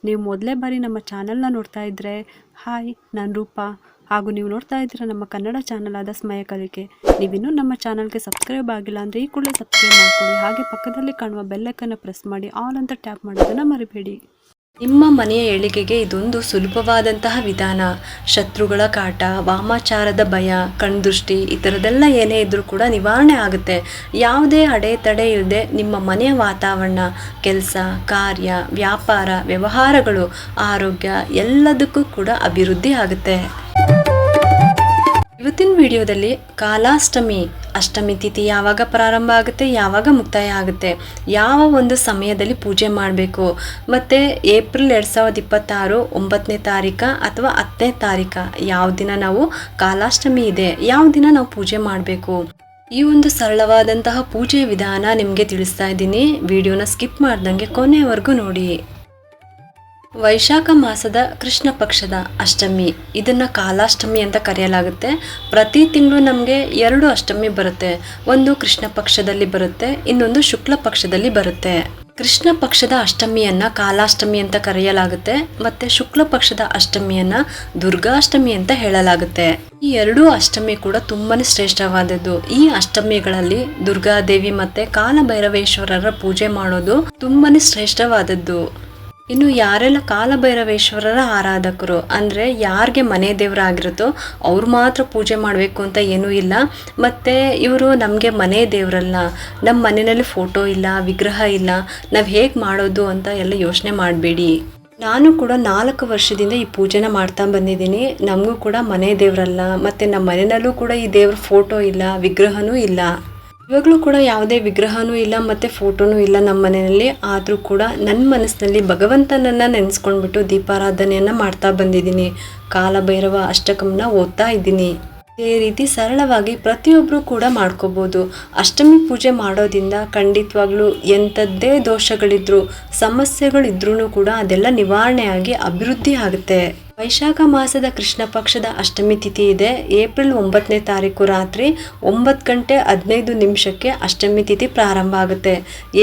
ನೀವು ಮೊದಲೇ ಬಾರಿ ನಮ್ಮ ಚಾನಲ್ನ ನೋಡ್ತಾ ಇದ್ದರೆ ಹಾಯ್, ನಾನು ರೂಪಾ. ಹಾಗೂ ನೀವು ನೋಡ್ತಾ ಇದ್ದೀರಾ ನಮ್ಮ ಕನ್ನಡ ಚಾನಲ್ ಆದ ಸ್ಮಯ ಕಲಿಕೆ. ನೀವಿನ್ನೂ ನಮ್ಮ ಚಾನಲ್ಗೆ ಸಬ್ಸ್ಕ್ರೈಬ್ ಆಗಿಲ್ಲ ಅಂದರೆ ಈ ಕೂಡಲೇ ಸಬ್ಸ್ಕ್ರೈಬ್ ಮಾಡ್ಕೊಳ್ಳಿ. ಹಾಗೆ ಪಕ್ಕದಲ್ಲಿ ಕಾಣುವ ಬೆಲ್ಲೈಕನ್ನು ಪ್ರೆಸ್ ಮಾಡಿ ಆಲ್ ಅಂತ ಟ್ಯಾಪ್ ಮಾಡೋದನ್ನು ಮರಿಬೇಡಿ. ನಿಮ್ಮ ಮನೆಯ ಏಳಿಗೆಗೆ ಇದೊಂದು ಸುಲಭವಾದಂತಹ ವಿಧಾನ. ಶತ್ರುಗಳ ಕಾಟ, ವಾಮಾಚಾರದ ಭಯ, ಕಣ್ದೃಷ್ಟಿ ಈ ಥರದ್ದೆಲ್ಲ ಏನೇ ಇದ್ದರೂ ಕೂಡ ನಿವಾರಣೆ ಆಗುತ್ತೆ. ಯಾವುದೇ ಅಡೆತಡೆ ಇಲ್ಲದೆ ನಿಮ್ಮ ಮನೆಯ ವಾತಾವರಣ, ಕೆಲಸ, ಕಾರ್ಯ, ವ್ಯಾಪಾರ, ವ್ಯವಹಾರಗಳು, ಆರೋಗ್ಯ ಎಲ್ಲದಕ್ಕೂ ಕೂಡ ಅಭಿವೃದ್ಧಿ ಆಗುತ್ತೆ. ಇವತ್ತಿನ ವಿಡಿಯೋದಲ್ಲಿ ಕಾಲಾಷ್ಟಮಿ, ಅಷ್ಟಮಿ ತಿಥಿ ಯಾವಾಗ ಪ್ರಾರಂಭ ಆಗುತ್ತೆ, ಯಾವಾಗ ಮುಕ್ತಾಯ ಆಗುತ್ತೆ, ಯಾವ ಒಂದು ಸಮಯದಲ್ಲಿ ಪೂಜೆ ಮಾಡಬೇಕು, ಮತ್ತು ಏಪ್ರಿಲ್ 2026 9ನೇ ತಾರೀಕು ಅಥವಾ 10ನೇ ತಾರೀಕು ಯಾವ ದಿನ ನಾವು ಕಾಲಾಷ್ಟಮಿ ಇದೆ, ಯಾವ ದಿನ ನಾವು ಪೂಜೆ ಮಾಡಬೇಕು, ಈ ಒಂದು ಸರಳವಾದಂತಹ ಪೂಜೆಯ ವಿಧಾನ ನಿಮಗೆ ತಿಳಿಸ್ತಾ ಇದ್ದೀನಿ. ವಿಡಿಯೋನ ಸ್ಕಿಪ್ ಮಾಡ್ದಂಗೆ ಕೊನೆಯವರೆಗೂ ನೋಡಿ. ವೈಶಾಖ ಮಾಸದ ಕೃಷ್ಣ ಪಕ್ಷದ ಅಷ್ಟಮಿ, ಇದನ್ನು ಕಾಲಾಷ್ಟಮಿ ಅಂತ ಕರೆಯಲಾಗುತ್ತೆ. ಪ್ರತಿ ತಿಂಗಳು ನಮಗೆ 2 ಅಷ್ಟಮಿ ಬರುತ್ತೆ. ಒಂದು ಕೃಷ್ಣ ಪಕ್ಷದಲ್ಲಿ ಬರುತ್ತೆ, ಇನ್ನೊಂದು ಶುಕ್ಲ ಪಕ್ಷದಲ್ಲಿ ಬರುತ್ತೆ. ಕೃಷ್ಣ ಪಕ್ಷದ ಅಷ್ಟಮಿಯನ್ನು ಕಾಲಾಷ್ಟಮಿ ಅಂತ ಕರೆಯಲಾಗುತ್ತೆ, ಮತ್ತು ಶುಕ್ಲ ಪಕ್ಷದ ಅಷ್ಟಮಿಯನ್ನು ದುರ್ಗಾಷ್ಟಮಿ ಅಂತ ಹೇಳಲಾಗುತ್ತೆ. ಈ 2 ಅಷ್ಟಮಿ ಕೂಡ ತುಂಬಾನೇ ಶ್ರೇಷ್ಠವಾದದ್ದು. ಈ ಅಷ್ಟಮಿಗಳಲ್ಲಿ ದುರ್ಗಾದೇವಿ ಮತ್ತು ಕಾಲಭೈರವೇಶ್ವರರ ಪೂಜೆ ಮಾಡೋದು ತುಂಬಾನೇ ಶ್ರೇಷ್ಠವಾದದ್ದು. ಇನ್ನು ಯಾರೆಲ್ಲ ಕಾಲಭೈರವೇಶ್ವರರ ಆರಾಧಕರು ಅಂದರೆ ಯಾರಿಗೆ ಮನೆ ದೇವರಾಗಿರುತ್ತೋ ಅವ್ರು ಮಾತ್ರ ಪೂಜೆ ಮಾಡಬೇಕು ಅಂತ ಏನೂ ಇಲ್ಲ. ಮತ್ತು ಇವರು ನಮಗೆ ಮನೆ ದೇವರಲ್ಲ, ನಮ್ಮ ಮನೆಯಲ್ಲಿ ಫೋಟೋ ಇಲ್ಲ, ವಿಗ್ರಹ ಇಲ್ಲ, ನಾವು ಹೇಗೆ ಮಾಡೋದು ಅಂತ ಎಲ್ಲ ಯೋಚನೆ ಮಾಡಬೇಡಿ. ನಾನು ಕೂಡ 4 ವರ್ಷದಿಂದ ಈ ಪೂಜೆನ ಮಾಡ್ತಾ ಬಂದಿದ್ದೀನಿ. ನಮಗೂ ಕೂಡ ಮನೆ ದೇವರಲ್ಲ, ಮತ್ತು ನಮ್ಮ ಮನೆಯಲ್ಲೂ ಕೂಡ ಈ ದೇವ್ರ ಫೋಟೋ ಇಲ್ಲ, ವಿಗ್ರಹನೂ ಇಲ್ಲ. ಇವಾಗಲೂ ಕೂಡ ಯಾವುದೇ ವಿಗ್ರಹನೂ ಇಲ್ಲ ಮತ್ತು ಫೋಟೋನೂ ಇಲ್ಲ ನಮ್ಮ ಮನೆಯಲ್ಲಿ. ಆದರೂ ಕೂಡ ನನ್ನ ಮನಸ್ಸಿನಲ್ಲಿ ಭಗವಂತನನ್ನು ನೆನೆಸ್ಕೊಂಡ್ಬಿಟ್ಟು ದೀಪಾರಾಧನೆಯನ್ನು ಮಾಡ್ತಾ ಬಂದಿದ್ದೀನಿ. ಕಾಲಭೈರವ ಅಷ್ಟಕಂನ ಓದ್ತಾ ಇದ್ದೀನಿ. ಇದೇ ರೀತಿ ಸರಳವಾಗಿ ಪ್ರತಿಯೊಬ್ಬರು ಕೂಡ ಮಾಡ್ಕೋಬೋದು. ಅಷ್ಟಮಿ ಪೂಜೆ ಮಾಡೋದ್ರಿಂದ ಖಂಡಿತವಾಗ್ಲೂ ಎಂಥದ್ದೇ ದೋಷಗಳಿದ್ರು, ಸಮಸ್ಯೆಗಳಿದ್ರೂ ಕೂಡ ಅದೆಲ್ಲ ನಿವಾರಣೆಯಾಗಿ ಅಭಿವೃದ್ಧಿ ಆಗುತ್ತೆ. ವೈಶಾಖ ಮಾಸದ ಕೃಷ್ಣ ಪಕ್ಷದ ಅಷ್ಟಮಿ ತಿಥಿ ಇದೆ. ಏಪ್ರಿಲ್ 9ನೇ ತಾರೀಕು ರಾತ್ರಿ 9:15 ಅಷ್ಟಮಿ ತಿಥಿ ಪ್ರಾರಂಭ ಆಗುತ್ತೆ.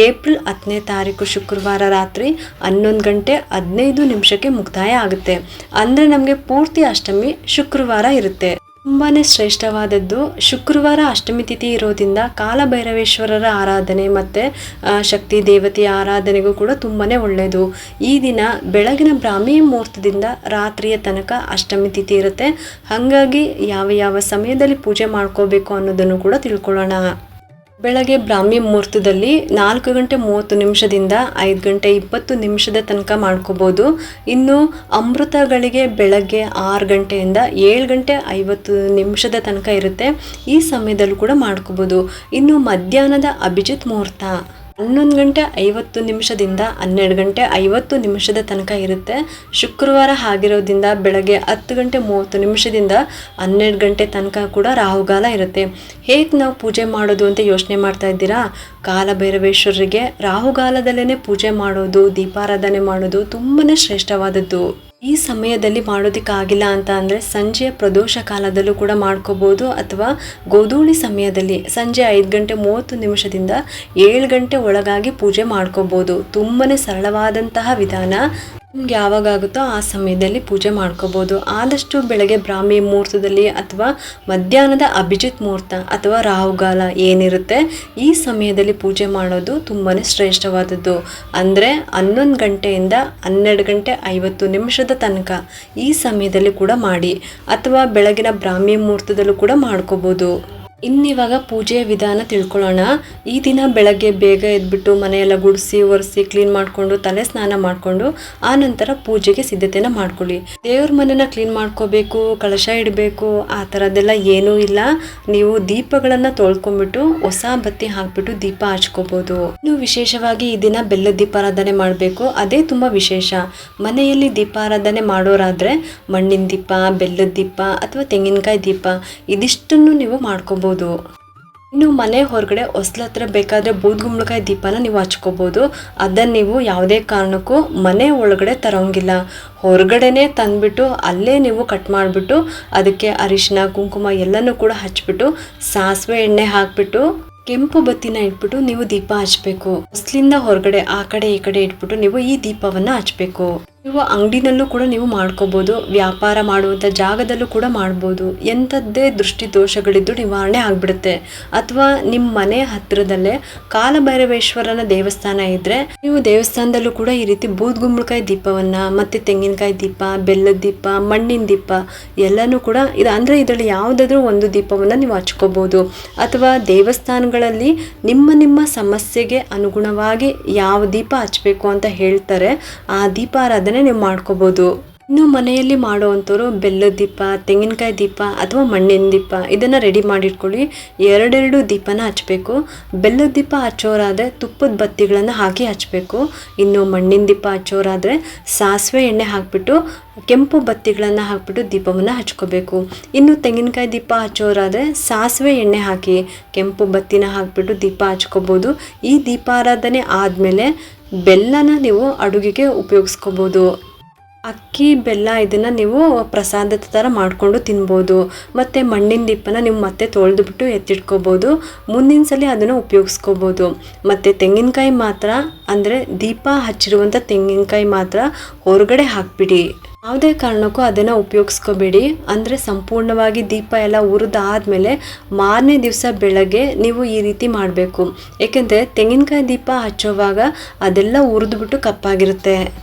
ಏಪ್ರಿಲ್ 10ನೇ ತಾರೀಕು ಶುಕ್ರವಾರ ರಾತ್ರಿ 11:15 ಮುಕ್ತಾಯ ಆಗುತ್ತೆ. ಅಂದರೆ ನಮಗೆ ಪೂರ್ತಿ ಅಷ್ಟಮಿ ಶುಕ್ರವಾರ ಇರುತ್ತೆ. ತುಂಬಾ ಶ್ರೇಷ್ಠವಾದದ್ದು. ಶುಕ್ರವಾರ ಅಷ್ಟಮಿ ತಿಥಿ ಇರೋದ್ರಿಂದ ಕಾಲಭೈರವೇಶ್ವರರ ಆರಾಧನೆ ಮತ್ತು ಶಕ್ತಿ ದೇವತೆಯ ಆರಾಧನೆಗೂ ಕೂಡ ತುಂಬಾ ಒಳ್ಳೆಯದು. ಈ ದಿನ ಬೆಳಗಿನ ಬ್ರಾಹ್ಮಿ ಮುಹೂರ್ತದಿಂದ ರಾತ್ರಿಯ ತನಕ ಅಷ್ಟಮಿ ತಿಥಿ ಇರುತ್ತೆ. ಹಾಗಾಗಿ ಯಾವ ಸಮಯದಲ್ಲಿ ಪೂಜೆ ಮಾಡ್ಕೋಬೇಕು ಅನ್ನೋದನ್ನು ಕೂಡ ತಿಳ್ಕೊಳ್ಳೋಣ. ಬೆಳಗ್ಗೆ ಬ್ರಾಹ್ಮಿ ಮುಹೂರ್ತದಲ್ಲಿ 4:30 5:20 ತನಕ ಮಾಡ್ಕೋಬೋದು. ಇನ್ನು ಅಮೃತಗಳಿಗೆ ಬೆಳಗ್ಗೆ 6 ಗಂಟೆಯಿಂದ 7:50 ತನಕ ಇರುತ್ತೆ. ಈ ಸಮಯದಲ್ಲೂ ಕೂಡ ಮಾಡ್ಕೋಬೋದು. ಇನ್ನು ಮಧ್ಯಾಹ್ನದ ಅಭಿಜಿತ್ ಮುಹೂರ್ತ 11:50 12:50 ತನಕ ಇರುತ್ತೆ. ಶುಕ್ರವಾರ ಆಗಿರೋದ್ರಿಂದ ಬೆಳಗ್ಗೆ 10:30 12 ಗಂಟೆ ತನಕ ಕೂಡ ರಾಹುಗಾಲ ಇರುತ್ತೆ. ಹೇಗೆ ನಾವು ಪೂಜೆ ಮಾಡೋದು ಅಂತ ಯೋಚನೆ ಮಾಡ್ತಾ ಇದ್ದೀರಾ? ಕಾಲಭೈರವೇಶ್ವರರಿಗೆ ರಾಹುಗಾಲದಲ್ಲೇ ಪೂಜೆ ಮಾಡೋದು, ದೀಪಾರಾಧನೆ ಮಾಡೋದು ತುಂಬಾ ಶ್ರೇಷ್ಠವಾದದ್ದು. ಈ ಸಮಯದಲ್ಲಿ ಮಾಡೋದಕ್ಕಾಗಿಲ್ಲ ಅಂತ ಅಂದರೆ ಸಂಜೆಯ ಪ್ರದೋಷ ಕಾಲದಲ್ಲೂ ಕೂಡ ಮಾಡ್ಕೋಬೋದು, ಅಥವಾ ಗೋಧೂಳಿ ಸಮಯದಲ್ಲಿ ಸಂಜೆ 5:30 7 ಗಂಟೆ ಒಳಗಾಗಿ ಪೂಜೆ ಮಾಡ್ಕೋಬೋದು. ತುಂಬಾ ಸರಳವಾದಂತಹ ವಿಧಾನ. ನಿಮ್ಗೆ ಯಾವಾಗುತ್ತೋ ಆ ಸಮಯದಲ್ಲಿ ಪೂಜೆ ಮಾಡ್ಕೋಬೋದು. ಆದಷ್ಟು ಬೆಳಗ್ಗೆ ಬ್ರಾಹ್ಮಿ ಮುಹೂರ್ತದಲ್ಲಿ ಅಥವಾ ಮಧ್ಯಾಹ್ನದ ಅಭಿಜಿತ್ ಮುಹೂರ್ತ ಅಥವಾ ರಾಹುಗಾಲ ಏನಿರುತ್ತೆ ಈ ಸಮಯದಲ್ಲಿ ಪೂಜೆ ಮಾಡೋದು ತುಂಬಾ ಶ್ರೇಷ್ಠವಾದದ್ದು. ಅಂದರೆ 11 ಗಂಟೆಯಿಂದ 12:50 ತನಕ ಈ ಸಮಯದಲ್ಲಿ ಕೂಡ ಮಾಡಿ, ಅಥವಾ ಬೆಳಗಿನ ಬ್ರಾಹ್ಮಿ ಮುಹೂರ್ತದಲ್ಲೂ ಕೂಡ ಮಾಡ್ಕೋಬೋದು. ಇನ್ನಿವಾಗ ಪೂಜೆಯ ವಿಧಾನ ತಿಳ್ಕೊಳ್ಳೋಣ. ಈ ದಿನ ಬೆಳಗ್ಗೆ ಬೇಗ ಎದ್ಬಿಟ್ಟು ಮನೆಯೆಲ್ಲ ಗುಡಿಸಿ ಒರೆಸಿ ಕ್ಲೀನ್ ಮಾಡಿಕೊಂಡು ತಲೆ ಸ್ನಾನ ಮಾಡಿಕೊಂಡು ಆ ನಂತರ ಪೂಜೆಗೆ ಸಿದ್ಧತೆನ ಮಾಡ್ಕೊಳ್ಳಿ. ದೇವ್ರ ಮನೆನ ಕ್ಲೀನ್ ಮಾಡ್ಕೋಬೇಕು, ಕಳಶ ಇಡಬೇಕು ಆ ಥರದ್ದೆಲ್ಲ ಏನೂ ಇಲ್ಲ. ನೀವು ದೀಪಗಳನ್ನು ತೊಳ್ಕೊಂಡ್ಬಿಟ್ಟು ಹೊಸ ಬತ್ತಿ ಹಾಕ್ಬಿಟ್ಟು ದೀಪ ಹಚ್ಕೋಬೋದು. ಇನ್ನು ವಿಶೇಷವಾಗಿ ಈ ದಿನ ಬೆಲ್ಲದ ದೀಪಾರಾಧನೆ ಮಾಡಬೇಕು, ಅದೇ ತುಂಬ ವಿಶೇಷ. ಮನೆಯಲ್ಲಿ ದೀಪಾರಾಧನೆ ಮಾಡೋರಾದರೆ ಮಣ್ಣಿನ ದೀಪ, ಬೆಲ್ಲದ ದೀಪ ಅಥವಾ ತೆಂಗಿನಕಾಯಿ ದೀಪ ಇದಿಷ್ಟನ್ನು ನೀವು ಮಾಡ್ಕೋಬೋದು. ಇನ್ನು ಮನೆ ಹೊರಗಡೆ ಹೊಸ್ಲತ್ರ ಬೇಕಾದರೆ ಬೂದ್ಗುಂಬಳಕಾಯಿ ದೀಪನ ನೀವು ಹಚ್ಕೋಬೋದು. ಅದನ್ನು ನೀವು ಯಾವುದೇ ಕಾರಣಕ್ಕೂ ಮನೆ ಒಳಗಡೆ ತರೋಂಗಿಲ್ಲ. ಹೊರಗಡೆನೇ ತಂದುಬಿಟ್ಟು ಅಲ್ಲೇ ನೀವು ಕಟ್ ಮಾಡಿಬಿಟ್ಟು ಅದಕ್ಕೆ ಅರಿಶಿನ ಕುಂಕುಮ ಎಲ್ಲನೂ ಕೂಡ ಹಚ್ಬಿಟ್ಟು ಸಾಸಿವೆ ಎಣ್ಣೆ ಹಾಕ್ಬಿಟ್ಟು ಕೆಂಪು ಬತ್ತಿನ ಇಟ್ಬಿಟ್ಟು ನೀವು ದೀಪ ಹಚ್ಚಬೇಕು. ಹೊಸ್ಲಿಂದ ಹೊರಗಡೆ ಆ ಕಡೆ ಈ ಕಡೆ ಇಟ್ಬಿಟ್ಟು ನೀವು ಈ ದೀಪವನ್ನು ಹಚ್ಚಬೇಕು. ನೀವು ಅಂಗಡಿನಲ್ಲೂ ಕೂಡ ನೀವು ಮಾಡ್ಕೋಬೋದು, ವ್ಯಾಪಾರ ಮಾಡುವಂಥ ಜಾಗದಲ್ಲೂ ಕೂಡ ಮಾಡ್ಬೋದು. ಎಂಥದ್ದೇ ದೃಷ್ಟಿ ದೋಷಗಳಿದ್ದು ನಿವಾರಣೆ ಆಗಿಬಿಡುತ್ತೆ. ಅಥವಾ ನಿಮ್ಮ ಮನೆ ಹತ್ತಿರದಲ್ಲೇ ಕಾಲಭೈರವೇಶ್ವರನ ದೇವಸ್ಥಾನ ಇದ್ದರೆ ನೀವು ದೇವಸ್ಥಾನದಲ್ಲೂ ಕೂಡ ಈ ರೀತಿ ಬೂದ್ಗುಂಬಳಕಾಯಿ ದೀಪವನ್ನು ಮತ್ತು ತೆಂಗಿನಕಾಯಿ ದೀಪ, ಬೆಲ್ಲದ ದೀಪ, ಮಣ್ಣಿನ ದೀಪ ಎಲ್ಲನೂ ಕೂಡ ಅಂದರೆ ಇದರಲ್ಲಿ ಯಾವುದಾದ್ರೂ ಒಂದು ದೀಪವನ್ನು ನೀವು ಹಚ್ಕೋಬೋದು. ಅಥವಾ ದೇವಸ್ಥಾನಗಳಲ್ಲಿ ನಿಮ್ಮ ಸಮಸ್ಯೆಗೆ ಅನುಗುಣವಾಗಿ ಯಾವ ದೀಪ ಹಚ್ಚಬೇಕು ಅಂತ ಹೇಳ್ತಾರೆ ಆ ದೀಪಾರಾಧನೆ ನೀವು ಮಾಡ್ಕೋಬೋದು. ಇನ್ನು ಮನೆಯಲ್ಲಿ ಮಾಡುವಂಥವ್ರು ಬೆಲ್ಲದ ದೀಪ, ತೆಂಗಿನಕಾಯಿ ದೀಪ ಅಥವಾ ಮಣ್ಣಿನ ದೀಪ ಇದನ್ನು ರೆಡಿ ಮಾಡಿಟ್ಕೊಳ್ಳಿ. ಎರಡೆರಡು ದೀಪನ ಹಚ್ಚಬೇಕು. ಬೆಲ್ಲದ ದೀಪ ಹಚ್ಚೋರಾದರೆ ತುಪ್ಪದ ಬತ್ತಿಗಳನ್ನು ಹಾಕಿ ಹಚ್ಚಬೇಕು. ಇನ್ನು ಮಣ್ಣಿನ ದೀಪ ಹಚ್ಚೋರಾದರೆ ಸಾಸಿವೆ ಎಣ್ಣೆ ಹಾಕಿಬಿಟ್ಟು ಕೆಂಪು ಬತ್ತಿಗಳನ್ನು ಹಾಕಿಬಿಟ್ಟು ದೀಪವನ್ನು ಹಚ್ಕೋಬೇಕು. ಇನ್ನು ತೆಂಗಿನಕಾಯಿ ದೀಪ ಹಚ್ಚೋರಾದರೆ ಸಾಸಿವೆ ಎಣ್ಣೆ ಹಾಕಿ ಕೆಂಪು ಬತ್ತಿನ ಹಾಕಿಬಿಟ್ಟು ದೀಪ ಹಚ್ಕೋಬೋದು. ಈ ದೀಪಾರಾಧನೆ ಆದಮೇಲೆ ಬೆಲ್ಲನ ನೀವು ಅಡುಗೆಗೆ ಉಪಯೋಗಿಸ್ಕೋಬೋದು. ಅಕ್ಕಿ ಬೆಲ್ಲ ಇದನ್ನು ನೀವು ಪ್ರಸಾದದ ಥರ ಮಾಡಿಕೊಂಡು ತಿನ್ಬೋದು. ಮತ್ತು ಮಣ್ಣಿನ ದೀಪನ ನೀವು ಮತ್ತೆ ತೊಳೆದುಬಿಟ್ಟು ಎತ್ತಿಟ್ಕೋಬೋದು. ಮುಂದಿನ ಸಲ ಅದನ್ನು ಉಪಯೋಗಿಸ್ಕೋಬೋದು. ಮತ್ತು ತೆಂಗಿನಕಾಯಿ ಮಾತ್ರ ಅಂದರೆ ದೀಪ ಹಚ್ಚಿರುವಂಥ ತೆಂಗಿನಕಾಯಿ ಮಾತ್ರ ಹೊರಗಡೆ ಹಾಕಿಬಿಡಿ. ಯಾವುದೇ ಕಾರಣಕ್ಕೂ ಅದನ್ನು ಉಪಯೋಗಿಸ್ಕೋಬೇಡಿ. ಅಂದರೆ ಸಂಪೂರ್ಣವಾಗಿ ದೀಪ ಎಲ್ಲ ಉರಿದಾದ್ಮೇಲೆ ಮಾರನೇ ದಿವಸ ಬೆಳಗ್ಗೆ ನೀವು ಈ ರೀತಿ ಮಾಡಬೇಕು. ಏಕೆಂದರೆ ತೆಂಗಿನಕಾಯಿ ದೀಪ ಹಚ್ಚೋವಾಗ ಅದೆಲ್ಲ ಉರಿದ್ಬಿಟ್ಟು ಕಪ್ಪಾಗಿರುತ್ತೆ.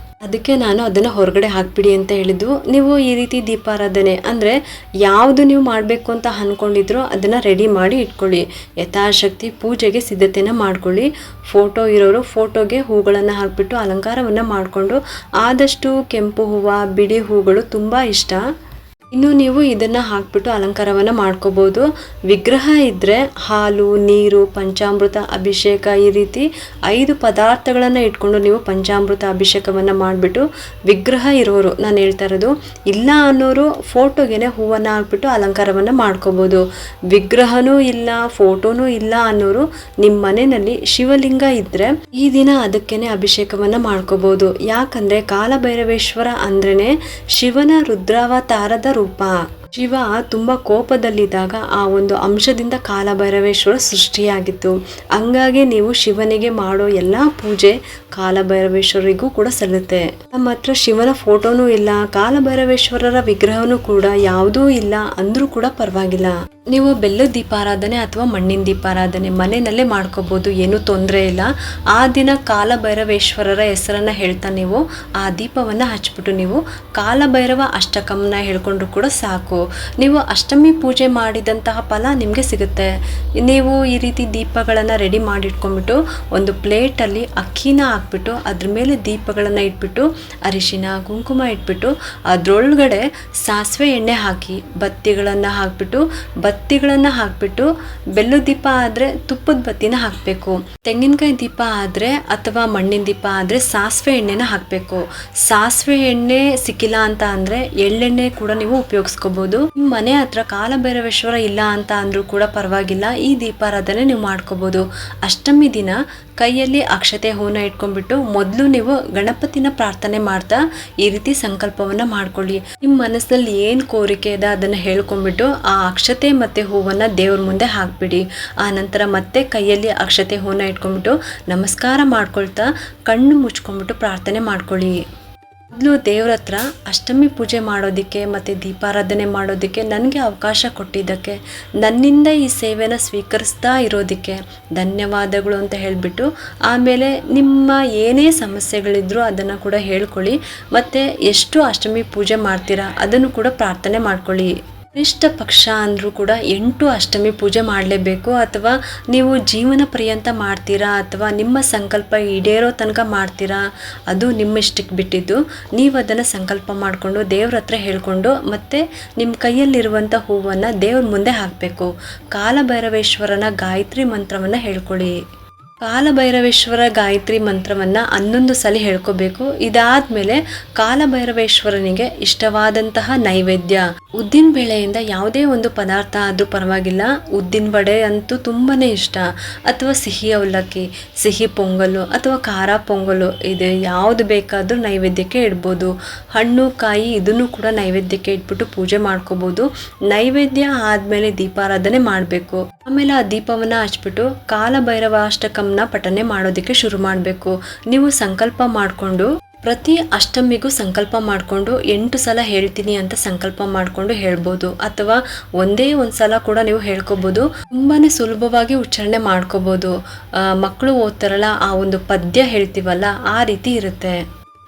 ಅದಕ್ಕೆ ನಾನು ಅದನ್ನು ಹೊರಗಡೆ ಹಾಕಿಬಿಡಿ ಅಂತ ಹೇಳಿದ್ದು. ನೀವು ಈ ರೀತಿ ದೀಪಾರಾಧನೆ ಅಂದರೆ ಯಾವುದು ನೀವು ಮಾಡಬೇಕು ಅಂತ ಅಂದ್ಕೊಂಡಿದ್ರೋ ಅದನ್ನು ರೆಡಿ ಮಾಡಿ ಇಟ್ಕೊಳ್ಳಿ. ಯಥಾಶಕ್ತಿ ಪೂಜೆಗೆ ಸಿದ್ಧತೆನ ಮಾಡ್ಕೊಳ್ಳಿ. ಫೋಟೋ ಇರೋರು ಫೋಟೋಗೆ ಹೂಗಳನ್ನು ಹಾಕಿಬಿಟ್ಟು ಅಲಂಕಾರವನ್ನು ಮಾಡಿಕೊಂಡು, ಆದಷ್ಟು ಕೆಂಪು ಹೂವು, ಬಿಡಿ ಹೂಗಳು ತುಂಬ ಇಷ್ಟ. ಇನ್ನು ನೀವು ಇದನ್ನು ಹಾಕಿಬಿಟ್ಟು ಅಲಂಕಾರವನ್ನು ಮಾಡ್ಕೋಬೋದು. ವಿಗ್ರಹ ಇದ್ದರೆ ಹಾಲು, ನೀರು, ಪಂಚಾಮೃತ ಅಭಿಷೇಕ ಈ ರೀತಿ 5 ಪದಾರ್ಥಗಳನ್ನು ಇಟ್ಕೊಂಡು ನೀವು ಪಂಚಾಮೃತ ಅಭಿಷೇಕವನ್ನು ಮಾಡಿಬಿಟ್ಟು, ವಿಗ್ರಹ ಇರೋರು ನಾನು ಹೇಳ್ತಾ ಇರೋದು, ಇಲ್ಲ ಅನ್ನೋರು ಫೋಟೋಗೆ ಹೂವನ್ನು ಹಾಕ್ಬಿಟ್ಟು ಅಲಂಕಾರವನ್ನು ಮಾಡ್ಕೋಬೋದು. ವಿಗ್ರಹನೂ ಇಲ್ಲ, ಫೋಟೋನೂ ಇಲ್ಲ ಅನ್ನೋರು ನಿಮ್ಮ ಮನೆಯಲ್ಲಿ ಶಿವಲಿಂಗ ಇದ್ದರೆ ಈ ದಿನ ಅದಕ್ಕೇ ಅಭಿಷೇಕವನ್ನು ಮಾಡ್ಕೋಬೋದು. ಯಾಕಂದರೆ ಕಾಲಭೈರವೇಶ್ವರ ಅಂದ್ರೇ ಶಿವನ ರುದ್ರಾವತಾರದ ರೂಪ. ಶಿವ ತುಂಬ ಕೋಪದಲ್ಲಿದ್ದಾಗ ಆ ಒಂದು ಅಂಶದಿಂದ ಕಾಲಭೈರವೇಶ್ವರ ಸೃಷ್ಟಿಯಾಗಿತ್ತು. ಹಂಗಾಗಿ ನೀವು ಶಿವನಿಗೆ ಮಾಡೋ ಎಲ್ಲ ಪೂಜೆ ಕಾಲಭೈರವೇಶ್ವರಿಗೂ ಕೂಡ ಸಲ್ಲುತ್ತೆ. ನಮ್ಮ ಹತ್ರ ಶಿವನ ಫೋಟೋನೂ ಇಲ್ಲ, ಕಾಲಭೈರವೇಶ್ವರರ ವಿಗ್ರಹನೂ ಕೂಡ ಯಾವುದೂ ಇಲ್ಲ ಅಂದ್ರೂ ಕೂಡ ಪರವಾಗಿಲ್ಲ. ನೀವು ಬೆಲ್ಲದ ದೀಪಾರಾಧನೆ ಅಥವಾ ಮಣ್ಣಿನ ದೀಪಾರಾಧನೆ ಮನೆಯಲ್ಲೇ ಮಾಡ್ಕೋಬೋದು, ಏನೂ ತೊಂದರೆ ಇಲ್ಲ. ಆ ದಿನ ಕಾಲಭೈರವೇಶ್ವರರ ಹೆಸರನ್ನು ಹೇಳ್ತಾ ನೀವು ಆ ದೀಪವನ್ನು ಹಚ್ಬಿಟ್ಟು ನೀವು ಕಾಲಭೈರವ ಅಷ್ಟಕಂನ ಹೇಳ್ಕೊಂಡ್ರು ಕೂಡ ಸಾಕು. ನೀವು ಅಷ್ಟಮಿ ಪೂಜೆ ಮಾಡಿದಂತಹ ಫಲ ನಿಮಗೆ ಸಿಗುತ್ತೆ. ನೀವು ಈ ರೀತಿ ದೀಪಗಳನ್ನು ರೆಡಿ ಮಾಡಿಟ್ಕೊಂಡ್ಬಿಟ್ಟು ಒಂದು ಪ್ಲೇಟಲ್ಲಿ ಅಕ್ಕಿನ ಹಾಕ್ಬಿಟ್ಟು ಅದ್ರ ಮೇಲೆ ದೀಪಗಳನ್ನು ಇಟ್ಬಿಟ್ಟು ಅರಿಶಿನ ಕುಂಕುಮ ಇಟ್ಬಿಟ್ಟು ಅದರೊಳಗಡೆ ಸಾಸಿವೆ ಎಣ್ಣೆ ಹಾಕಿ ಬತ್ತಿಗಳನ್ನು ಹಾಕ್ಬಿಟ್ಟು ಬೆಲ್ಲದ ದೀಪ ಆದರೆ ತುಪ್ಪದ ಬತ್ತಿನ ಹಾಕಬೇಕು. ತೆಂಗಿನಕಾಯಿ ದೀಪ ಆದರೆ ಅಥವಾ ಮಣ್ಣಿನ ದೀಪ ಆದರೆ ಸಾಸಿವೆ ಎಣ್ಣೆನ ಹಾಕಬೇಕು. ಸಾಸಿವೆ ಎಣ್ಣೆ ಸಿಕ್ಕಿಲ್ಲ ಅಂತ ಅಂದರೆ ಎಳ್ಳೆಣ್ಣೆ ಕೂಡ ನೀವು ಉಪಯೋಗಿಸ್ಕೋಬಹುದು. ನಿಮ್ಮ ಮನೆ ಹತ್ರ ಕಾಲಭೈರವೇಶ್ವರ ಇಲ್ಲ ಅಂತ ಅಂದ್ರೂ ಕೂಡ ಪರವಾಗಿಲ್ಲ, ಈ ದೀಪಾರಾಧನೆ ನೀವು ಮಾಡ್ಕೋಬಹುದು. ಅಷ್ಟಮಿ ದಿನ ಕೈಯಲ್ಲಿ ಅಕ್ಷತೆ ಹೂನ ಇಟ್ಕೊಂಡ್ಬಿಟ್ಟು ಮೊದಲು ನೀವು ಗಣಪತಿನ ಪ್ರಾರ್ಥನೆ ಮಾಡ್ತಾ ಈ ರೀತಿ ಸಂಕಲ್ಪವನ್ನು ಮಾಡ್ಕೊಳ್ಳಿ. ನಿಮ್ಮ ಮನಸ್ಸಿನಲ್ಲಿ ಏನು ಕೋರಿಕೆ ಇದೆ ಅದನ್ನು ಹೇಳ್ಕೊಂಡ್ಬಿಟ್ಟು ಆ ಅಕ್ಷತೆ ಮತ್ತು ಹೂವನ್ನು ದೇವ್ರ ಮುಂದೆ ಹಾಕ್ಬಿಡಿ. ಆ ನಂತರ ಮತ್ತೆ ಕೈಯಲ್ಲಿ ಅಕ್ಷತೆ ಹೂನ ಇಟ್ಕೊಂಡ್ಬಿಟ್ಟು ನಮಸ್ಕಾರ ಮಾಡ್ಕೊಳ್ತಾ ಕಣ್ಣು ಮುಚ್ಕೊಂಡ್ಬಿಟ್ಟು ಪ್ರಾರ್ಥನೆ ಮಾಡ್ಕೊಳ್ಳಿ. ಮೊದಲು ದೇವ್ರ ಹತ್ರ ಅಷ್ಟಮಿ ಪೂಜೆ ಮಾಡೋದಕ್ಕೆ ಮತ್ತು ದೀಪಾರಾಧನೆ ಮಾಡೋದಕ್ಕೆ ನನಗೆ ಅವಕಾಶ ಕೊಟ್ಟಿದ್ದಕ್ಕೆ, ನನ್ನಿಂದ ಈ ಸೇವೆನ ಸ್ವೀಕರಿಸ್ತಾ ಇರೋದಕ್ಕೆ ಧನ್ಯವಾದಗಳು ಅಂತ ಹೇಳಿಬಿಟ್ಟು ಆಮೇಲೆ ನಿಮ್ಮ ಏನೇ ಸಮಸ್ಯೆಗಳಿದ್ರೂ ಅದನ್ನು ಕೂಡ ಹೇಳ್ಕೊಳ್ಳಿ. ಮತ್ತು ಎಷ್ಟು ಅಷ್ಟಮಿ ಪೂಜೆ ಮಾಡ್ತೀರಾ ಅದನ್ನು ಕೂಡ ಪ್ರಾರ್ಥನೆ ಮಾಡ್ಕೊಳ್ಳಿ. ಕನಿಷ್ಠ ಪಕ್ಷ ಅಂದರೂ ಕೂಡ 8 ಅಷ್ಟಮಿ ಪೂಜೆ ಮಾಡಲೇಬೇಕು. ಅಥವಾ ನೀವು ಜೀವನ ಪರ್ಯಂತ ಮಾಡ್ತೀರಾ ಅಥವಾ ನಿಮ್ಮ ಸಂಕಲ್ಪ ಈಡೇರೋ ತನಕ ಮಾಡ್ತೀರಾ, ಅದು ನಿಮ್ಮ ಇಷ್ಟಕ್ಕೆ ಬಿಟ್ಟಿದ್ದು. ನೀವು ಅದನ್ನು ಸಂಕಲ್ಪ ಮಾಡಿಕೊಂಡು ದೇವ್ರ ಹತ್ರ ಹೇಳ್ಕೊಂಡು ಮತ್ತು ನಿಮ್ಮ ಕೈಯಲ್ಲಿರುವಂಥ ಹೂವನ್ನು ದೇವ್ರ ಮುಂದೆ ಹಾಕಬೇಕು. ಕಾಲಭೈರವೇಶ್ವರನ ಗಾಯತ್ರಿ ಮಂತ್ರವನ್ನು ಹೇಳ್ಕೊಳ್ಳಿ. ಕಾಲಭೈರವೇಶ್ವರ ಗಾಯತ್ರಿ ಮಂತ್ರವನ್ನು 11 ಸಲ ಹೇಳ್ಕೋಬೇಕು. ಇದಾದಮೇಲೆ ಕಾಲಭೈರವೇಶ್ವರನಿಗೆ ಇಷ್ಟವಾದಂತಹ ನೈವೇದ್ಯ ಉದ್ದಿನ ಬೇಳೆಯಿಂದ ಯಾವುದೇ ಒಂದು ಪದಾರ್ಥ ಆದರೂ ಪರವಾಗಿಲ್ಲ. ಉದ್ದಿನ ವಡೆ ಅಂತೂ ತುಂಬಾ ಇಷ್ಟ, ಅಥವಾ ಸಿಹಿ ಅವಲಕ್ಕಿ, ಸಿಹಿ ಪೊಂಗಲು ಅಥವಾ ಖಾರ ಪೊಂಗಲು, ಇದು ಯಾವುದು ಬೇಕಾದರೂ ನೈವೇದ್ಯಕ್ಕೆ ಇಡ್ಬೋದು. ಹಣ್ಣು ಕಾಯಿ ಇದನ್ನು ಕೂಡ ನೈವೇದ್ಯಕ್ಕೆ ಇಟ್ಬಿಟ್ಟು ಪೂಜೆ ಮಾಡ್ಕೋಬೋದು. ನೈವೇದ್ಯ ಆದಮೇಲೆ ದೀಪಾರಾಧನೆ ಮಾಡಬೇಕು. ಆಮೇಲೆ ಆ ದೀಪವನ್ನು ಹಚ್ಬಿಟ್ಟು ಕಾಲಭೈರವ ಅಷ್ಟಕಂನ ಪಠನೆ ಮಾಡೋದಕ್ಕೆ ಶುರು ಮಾಡಬೇಕು. ನೀವು ಸಂಕಲ್ಪ ಮಾಡಿಕೊಂಡು ಪ್ರತಿ ಅಷ್ಟಮಿಗೂ ಸಂಕಲ್ಪ ಮಾಡಿಕೊಂಡು 8 ಸಲ ಹೇಳ್ತೀನಿ ಅಂತ ಸಂಕಲ್ಪ ಮಾಡಿಕೊಂಡು ಹೇಳ್ಬೋದು, ಅಥವಾ ಒಂದೇ ಒಂದು ಸಲ ಕೂಡ ನೀವು ಹೇಳ್ಕೊಬೋದು. ತುಂಬಾ ಸುಲಭವಾಗಿ ಉಚ್ಚಾರಣೆ ಮಾಡ್ಕೋಬೋದು. ಮಕ್ಕಳು ಓದ್ತಾರಲ್ಲ, ಆ ಒಂದು ಪದ್ಯ ಹೇಳ್ತೀವಲ್ಲ, ಆ ರೀತಿ ಇರುತ್ತೆ.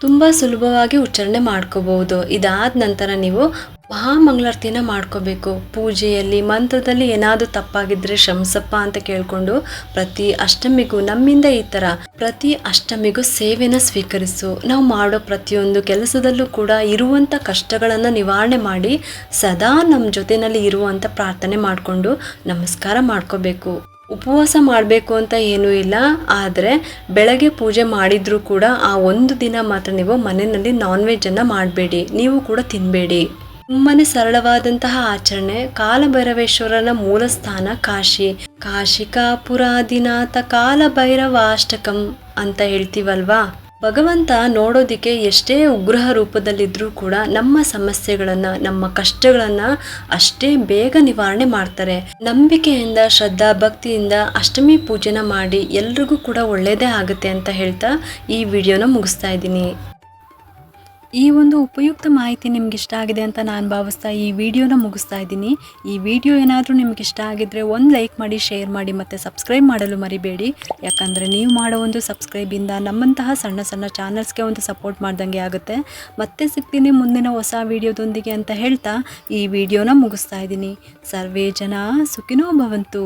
ತುಂಬ ಸುಲಭವಾಗಿ ಉಚ್ಚಾರಣೆ ಮಾಡ್ಕೋಬಹುದು. ಇದಾದ ನಂತರ ನೀವು ಮಹಾಮಂಗಳಾರತಿನ ಮಾಡ್ಕೋಬೇಕು. ಪೂಜೆಯಲ್ಲಿ ಮಂತ್ರದಲ್ಲಿ ಏನಾದರೂ ತಪ್ಪಾಗಿದ್ರೆ ಕ್ಷಮಿಸಪ್ಪ ಅಂತ ಕೇಳ್ಕೊಂಡು ಪ್ರತಿ ಅಷ್ಟಮಿಗೂ ನಮ್ಮಿಂದ ಈ ಥರ ಪ್ರತಿ ಅಷ್ಟಮಿಗೂ ಸೇವೆನ ಸ್ವೀಕರಿಸು. ನಾವು ಮಾಡೋ ಪ್ರತಿಯೊಂದು ಕೆಲಸದಲ್ಲೂ ಕೂಡ ಇರುವಂಥ ಕಷ್ಟಗಳನ್ನು ನಿವಾರಣೆ ಮಾಡಿ ಸದಾ ನಮ್ಮ ಜೊತೆಯಲ್ಲಿ ಇರುವಂಥ ಪ್ರಾರ್ಥನೆ ಮಾಡಿಕೊಂಡು ನಮಸ್ಕಾರ ಮಾಡ್ಕೋಬೇಕು. ಉಪವಾಸ ಮಾಡಬೇಕು ಅಂತ ಏನೂ ಇಲ್ಲ, ಆದರೆ ಬೆಳಗ್ಗೆ ಪೂಜೆ ಮಾಡಿದರೂ ಕೂಡ ಆ ಒಂದು ದಿನ ಮಾತ್ರ ನೀವು ಮನೆಯಲ್ಲಿ ನಾನ್ ವೆಜ್ಜನ್ನು ಮಾಡಬೇಡಿ, ನೀವು ಕೂಡ ತಿನ್ನಬೇಡಿ. ತುಂಬಾ ಸರಳವಾದಂತಹ ಆಚರಣೆ. ಕಾಲಭೈರವೇಶ್ವರನ ಮೂಲ ಸ್ಥಾನ ಕಾಶಿ. ಕಾಶಿಕಾಪುರಾದಿನಾಥ ಕಾಲಭೈರವಾಷ್ಟಕಂ ಅಂತ ಹೇಳ್ತೀವಲ್ವಾ. ಭಗವಂತ ನೋಡೋದಿಕ್ಕೆ ಎಷ್ಟೇ ಉಗ್ರಹ ರೂಪದಲ್ಲಿದ್ದರೂ ಕೂಡ ನಮ್ಮ ಸಮಸ್ಯೆಗಳನ್ನು, ನಮ್ಮ ಕಷ್ಟಗಳನ್ನು ಅಷ್ಟೇ ಬೇಗ ನಿವಾರಣೆ ಮಾಡ್ತಾರೆ. ನಂಬಿಕೆಯಿಂದ, ಶ್ರದ್ಧಾ ಭಕ್ತಿಯಿಂದ ಅಷ್ಟಮಿ ಪೂಜೆನ ಮಾಡಿ ಎಲ್ರಿಗೂ ಕೂಡ ಒಳ್ಳೆಯದೇ ಆಗುತ್ತೆ ಅಂತ ಹೇಳ್ತಾ ಈ ವಿಡಿಯೋನ ಮುಗಿಸ್ತಾ ಇದ್ದೀನಿ. ಈ ಒಂದು ಉಪಯುಕ್ತ ಮಾಹಿತಿ ನಿಮ್ಗೆ ಇಷ್ಟ ಆಗಿದೆ ಅಂತ ನಾನು ಭಾವಿಸ್ತಾ ಈ ವಿಡಿಯೋನ ಮುಗಿಸ್ತಾ ಇದ್ದೀನಿ. ಈ ವಿಡಿಯೋ ಏನಾದರೂ ನಿಮ್ಗೆ ಇಷ್ಟ ಆಗಿದ್ರೆ ಒಂದು ಲೈಕ್ ಮಾಡಿ, ಶೇರ್ ಮಾಡಿ ಮತ್ತು ಸಬ್ಸ್ಕ್ರೈಬ್ ಮಾಡಲು ಮರಿಬೇಡಿ. ಯಾಕಂದರೆ ನೀವು ಮಾಡೋ ಒಂದು ಸಬ್ಸ್ಕ್ರೈಬಿಂದ ನಮ್ಮಂತಹ ಸಣ್ಣ ಸಣ್ಣ ಚಾನಲ್ಸ್ಗೆ ಒಂದು ಸಪೋರ್ಟ್ ಮಾಡ್ದಂಗೆ ಆಗುತ್ತೆ. ಮತ್ತೆ ಸಿಗ್ತೀನಿ ಮುಂದಿನ ಹೊಸ ವಿಡಿಯೋದೊಂದಿಗೆ ಅಂತ ಹೇಳ್ತಾ ಈ ವಿಡಿಯೋನ ಮುಗಿಸ್ತಾ ಇದ್ದೀನಿ. ಸರ್ವೇ ಜನ ಸುಖಿನೋ ಭವಂತು.